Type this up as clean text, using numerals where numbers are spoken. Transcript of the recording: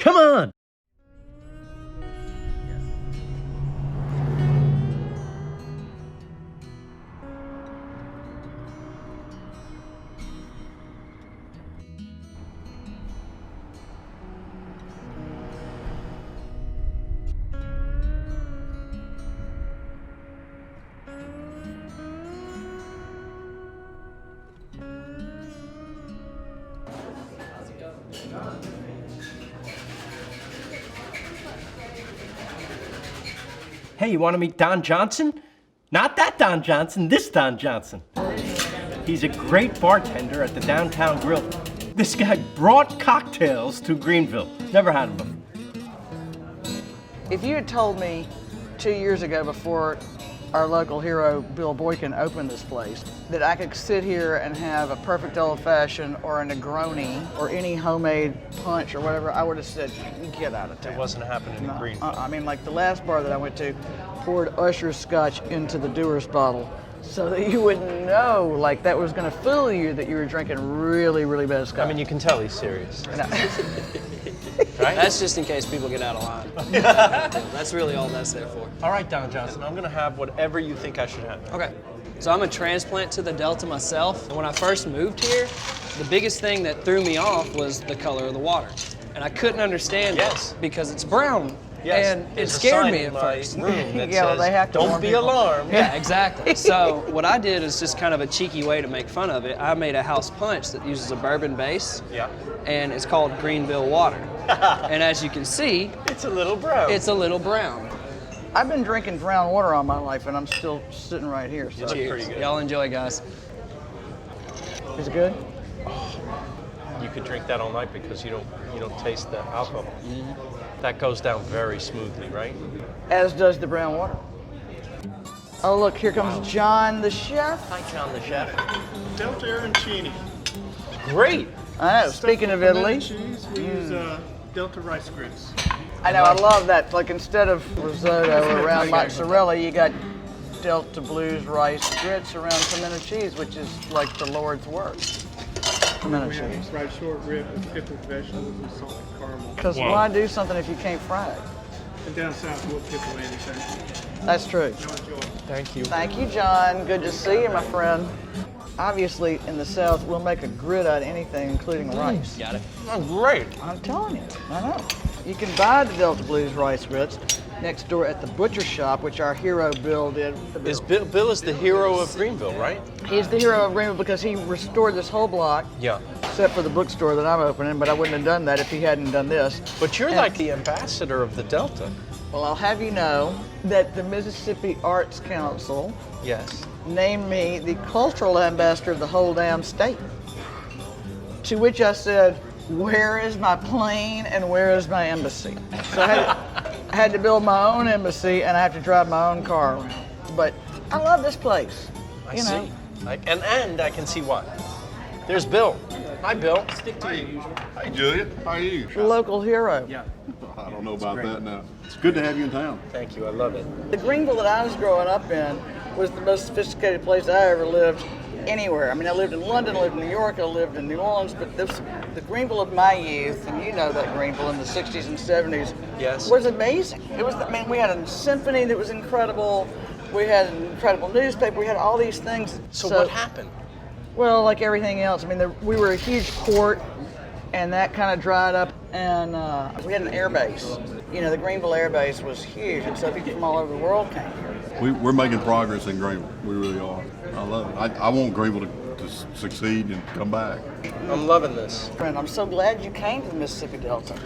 Come on! Hey, you want to meet Don Johnson? Not that Don Johnson, this Don Johnson. He's a great bartender at the Downtown Grille. This guy brought cocktails to Greenville. Never had them before. If you had told me 2 years ago, before our local hero, Bill Boykin, opened this place, that I could sit here and have a perfect old-fashioned or a Negroni or any homemade punch or whatever, I would have said, get out of town. It wasn't happening in Greenville. I mean, like the last bar that I went to poured Usher's scotch into the Dewar's bottle so that you wouldn't know, like that was going to fool you that you were drinking really, really bad scotch. I mean, you can tell he's serious. Right? That's just in case people get out of line. That's really all that's there for. All right, Don Johnson, I'm gonna have whatever you think I should have. Okay. So I'm a transplant to the Delta myself. When I first moved here, the biggest thing that threw me off was the color of the water. And I couldn't understand it because it's brown. Yes. And it scared me at first. Room that Yeah, well, says, they have to don't warn be people." alarmed. Yeah, exactly. So what I did is just kind of a cheeky way to make fun of it. I made a house punch that uses a bourbon base. Yeah. And it's called Greenville Water. And as you can see, It's a little brown. it's a little brown. I've been drinking brown water all my life, and I'm still sitting right here. So. pretty Cheers. good. Y'all enjoy, guys. Is it good? You could drink that all night because you don't taste the alcohol. That goes down very smoothly, right? As does the brown water. Oh, look, here comes John the chef. Hi, John the chef. Delta arancini. Great. I know, speaking of Italy. Cheese, we use Delta rice grits. I know, I love that. Like instead of risotto around mozzarella, you got Delta Blues rice grits around pimento cheese, which is like the Lord's work. Pimento We have cheese. fried short rib with pickled vegetables and salted caramel. Because why do something if you can't fry it? And down south, we'll pickle anything. That's true. Enjoy. Thank you. Thank you, John. Good to see you, my friend. Obviously, in the South, we'll make a grit out of anything, including rice. Got it. Oh, great. I'm telling you, I know. You can buy the Delta Blues rice grits next door at the butcher shop, which our hero Bill did. Bill is the hero of Greenville, right? He's the hero of Greenville because he restored this whole block, Yeah. except for the bookstore that I'm opening, but I wouldn't have done that if he hadn't done this. But you're And- like the ambassador of the Delta. Well, I'll have you know that the Mississippi Arts Council Yes. named me the cultural ambassador of the whole damn state. To which I said, where is my plane and where is my embassy? So I had to build my own embassy and I have to drive my own car around. But I love this place. I you know. see. And I can see why. There's Bill. Hi, Bill. Hey, Julia. How are you? Local hero. Yeah. I don't know about that now. It's good to have you in town. Thank you. I love it. The Greenville that I was growing up in was the most sophisticated place I ever lived anywhere. I mean, I lived in London, I lived in New York, I lived in New Orleans, but the Greenville of my youth, and you know that Greenville in the 60s and 70s, Yes. was amazing. It was, I mean, we had a symphony that was incredible. We had an incredible newspaper. We had all these things. So what happened? Well, like everything else. I mean, we were a huge port, and that kind of dried up. And we had an air base. You know, the Greenville Air Base was huge, and so people from all over the world came here. We're making progress in Greenville. We really are. I love it. I want Greenville to succeed and come back. I'm loving this. Friend, I'm so glad you came to the Mississippi Delta.